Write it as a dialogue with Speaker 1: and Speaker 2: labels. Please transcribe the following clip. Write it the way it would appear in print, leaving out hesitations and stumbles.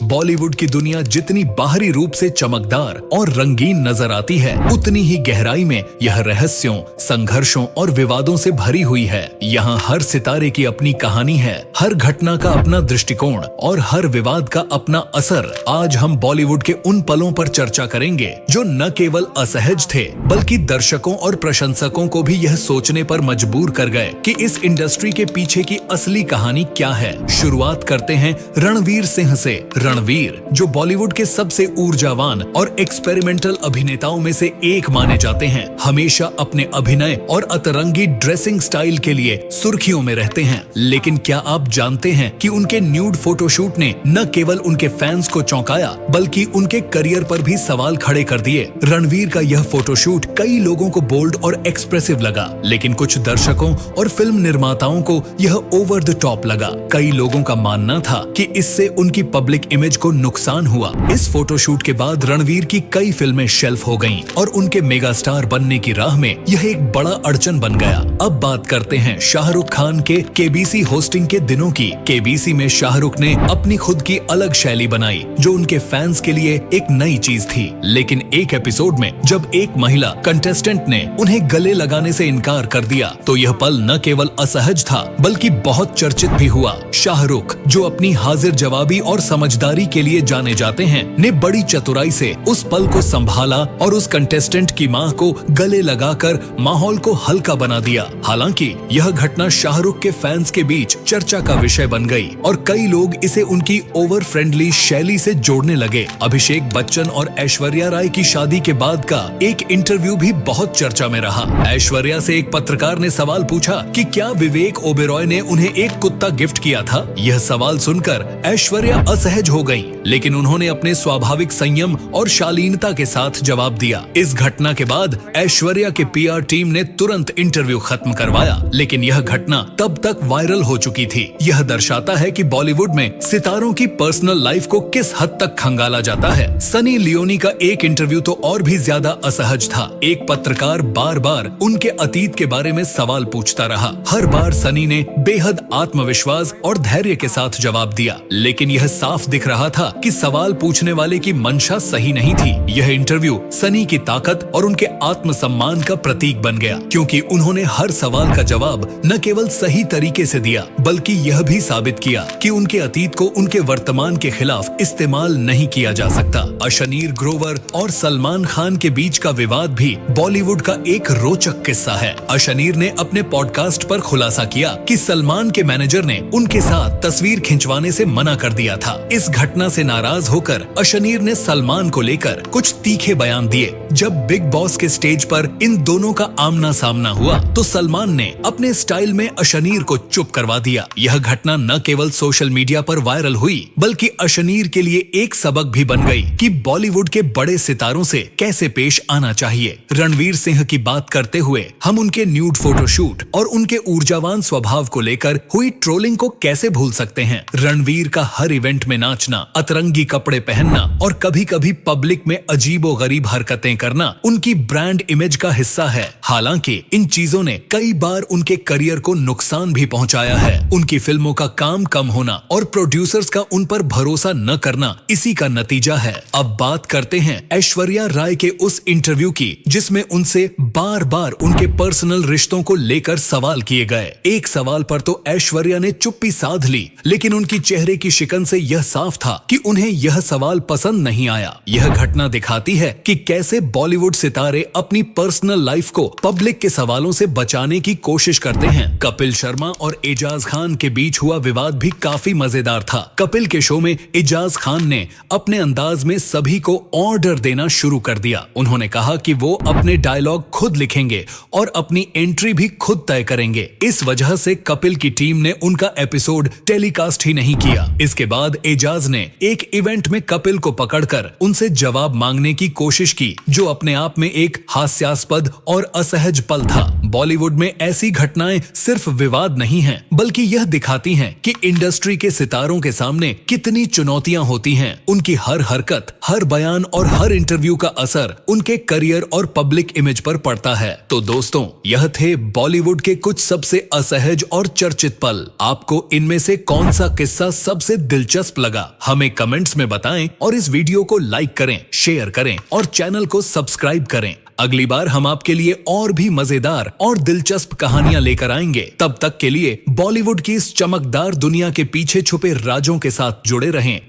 Speaker 1: बॉलीवुड की दुनिया जितनी बाहरी रूप से चमकदार और रंगीन नजर आती है, उतनी ही गहराई में यह रहस्यों, संघर्षों और विवादों से भरी हुई है। यहाँ हर सितारे की अपनी कहानी है, हर घटना का अपना दृष्टिकोण और हर विवाद का अपना असर। आज हम बॉलीवुड के उन पलों पर चर्चा करेंगे जो न केवल असहज थे, बल्कि दर्शकों और प्रशंसकों को भी यह सोचने पर मजबूर कर गए कि इस इंडस्ट्री के पीछे की असली कहानी क्या है। शुरुआत करते हैं रणवीर सिंह से। रणवीर, जो बॉलीवुड के सबसे ऊर्जावान और एक्सपेरिमेंटल अभिनेताओं में से एक माने जाते हैं, हमेशा अपने अभिनय और अतरंगी ड्रेसिंग स्टाइल के लिए सुर्खियों में रहते हैं। लेकिन क्या आप जानते हैं कि उनके न्यूड फोटोशूट ने न केवल उनके फैंस को चौंकाया, बल्कि उनके करियर पर भी सवाल खड़े कर दिए। रणवीर का यह फोटोशूट कई लोगों को बोल्ड और एक्सप्रेसिव लगा, लेकिन कुछ दर्शकों और फिल्म निर्माताओं को यह ओवर द टॉप लगा। कई लोगों का मानना था कि इससे उनकी पब्लिक इमेज को नुकसान हुआ। इस फोटोशूट के बाद रणवीर की कई फिल्में शेल्फ हो गईं और उनके मेगा स्टार बनने की राह में यह एक बड़ा अड़चन बन गया। अब बात करते हैं शाहरुख खान के केबीसी होस्टिंग के दिनों की। केबीसी में शाहरुख ने अपनी खुद की अलग शैली बनाई, जो उनके फैंस के लिए एक नई चीज थी। लेकिन एक एपिसोड में जब एक महिला कंटेस्टेंट ने उन्हें गले लगाने से इनकार कर दिया, तो यह पल न केवल असहज था, बल्कि बहुत चर्चित भी हुआ। शाहरुख, जो अपनी हाजिर जवाबी और समझदारी के लिए जाने जाते हैं, ने बड़ी चतुराई से उस पल को संभाला और उस कंटेस्टेंट की मां को गले लगाकर माहौल को हल्का बना दिया। हालांकि यह घटना शाहरुख के फैंस के बीच चर्चा का विषय बन गई और कई लोग इसे उनकी ओवर फ्रेंडली शैली से जोड़ने लगे। अभिषेक बच्चन और ऐश्वर्या राय की शादी के बाद का एक इंटरव्यू भी बहुत चर्चा में रहा। ऐश्वर्या से एक पत्रकार ने सवाल पूछा कि क्या विवेक ओबेरॉय ने उन्हें एक कुत्ता गिफ्ट किया था। यह सवाल सुनकर ऐश्वर्या असहज हो गईं, लेकिन उन्होंने अपने स्वाभाविक संयम और शालीनता के साथ जवाब दिया। इस घटना के बाद ऐश्वर्या के पीआर टीम ने तुरंत इंटरव्यू खत्म करवाया, लेकिन यह घटना तब तक वायरल हो चुकी थी। यह दर्शाता है कि बॉलीवुड में सितारों की पर्सनल लाइफ को किस हद तक खंगाला जाता है। सनी लियोनी का एक इंटरव्यू तो और भी ज्यादा असहज था। एक पत्रकार बार बार उनके अतीत के बारे में सवाल पूछता रहा। हर बार सनी ने बेहद आत्मविश्वास और धैर्य के साथ जवाब दिया, लेकिन यह साफ दिख रहा था कि सवाल पूछने वाले की मंशा सही नहीं थी। यह इंटरव्यू सनी की ताकत और उनके आत्मसम्मान का प्रतीक बन गया, क्योंकि उन्होंने हर सवाल का जवाब न केवल सही तरीके से दिया, बल्कि यह भी साबित किया कि उनके अतीत को उनके वर्तमान के खिलाफ इस्तेमाल नहीं किया जा सकता। अशनीर ग्रोवर और सलमान खान के बीच का विवाद भी बॉलीवुड का एक रोचक किस्सा है। अशनीर ने अपने पॉडकास्ट पर खुलासा किया कि सलमान के मैनेजर ने उनके साथ तस्वीर खिंचवाने से मना कर दिया था। इस घटना से नाराज होकर अशनीर ने सलमान को लेकर कुछ तीखे बयान दिए। जब बिग बॉस के स्टेज पर इन दोनों का आमना सामना हुआ, तो सलमान ने अपने स्टाइल में अशनीर को चुप करवा दिया। यह घटना न केवल सोशल मीडिया पर वायरल हुई, बल्कि अशनीर के लिए एक सबक भी बन गई कि बॉलीवुड के बड़े सितारों से कैसे पेश आना चाहिए। रणवीर सिंह की बात करते हुए हम उनके न्यूड फोटोशूट और उनके ऊर्जावान स्वभाव को लेकर हुई ट्रोलिंग को कैसे भूल सकते हैं। रणवीर का हर इवेंट में नाचना, अतरंगी कपड़े पहनना और कभी कभी पब्लिक में अजीबोगरीब हरकतें करना उनकी ब्रांड इमेज का हिस्सा है। हालांकि इन चीजों ने कई बार उनके करियर को नुकसान भी पहुंचाया है। उनकी फिल्मों का काम कम होना और प्रोड्यूसर्स का उन पर भरोसा न करना इसी का नतीजा है। अब बात करते हैं ऐश्वर्या राय के उस इंटरव्यू की, जिसमें उनसे बार बार उनके पर्सनल रिश्तों को लेकर सवाल किए गए। एक सवाल पर तो ऐश्वर्या ने चुप्पी साध ली, लेकिन उनकी चेहरे की शिकन से यह साफ था कि उन्हें यह सवाल पसंद नहीं आया। यह घटना दिखाती है कि कैसे बॉलीवुड सितारे अपनी पर्सनल लाइफ को पब्लिक के सवालों से बचाने की कोशिश करते हैं। कपिल शर्मा और एजाज खान के बीच हुआ विवाद भी काफी मजेदार था। कपिल के शो में एजाज खान ने अपने अंदाज में सभी को ऑर्डर देना शुरू कर दिया। उन्होंने कहा कि वो अपने डायलॉग खुद लिखेंगे और अपनी एंट्री भी खुद तय करेंगे। इस वजह से कपिल की टीम ने उनका एपिसोड टेलीकास्ट ही नहीं किया। इसके बाद एजाज ने एक इवेंट में कपिल को पकड़कर उनसे जवाब मांगने की कोशिश की, जो अपने आप में एक हास्यास्पद और असहज पल था। बॉलीवुड में ऐसी घटनाएं सिर्फ विवाद नहीं हैं, बल्कि यह दिखाती हैं कि इंडस्ट्री के सितारों के सामने कितनी चुनौतियां होती हैं। उनकी हर हरकत, हर बयान और हर इंटरव्यू का असर उनके करियर और पब्लिक इमेज पर पड़ता है। तो दोस्तों, यह थे बॉलीवुड के कुछ सबसे असहज और चर्चित पल। आपको इनमें से कौन सा किस्सा सबसे दिलचस्प लगा? हमें कमेंट्स में बताएं और इस वीडियो को लाइक करें, शेयर करें और चैनल को सब्सक्राइब करें। अगली बार हम आपके लिए और भी मजेदार और दिलचस्प कहानियां लेकर आएंगे। तब तक के लिए बॉलीवुड की इस चमकदार दुनिया के पीछे छुपे राजों के साथ जुड़े रहें।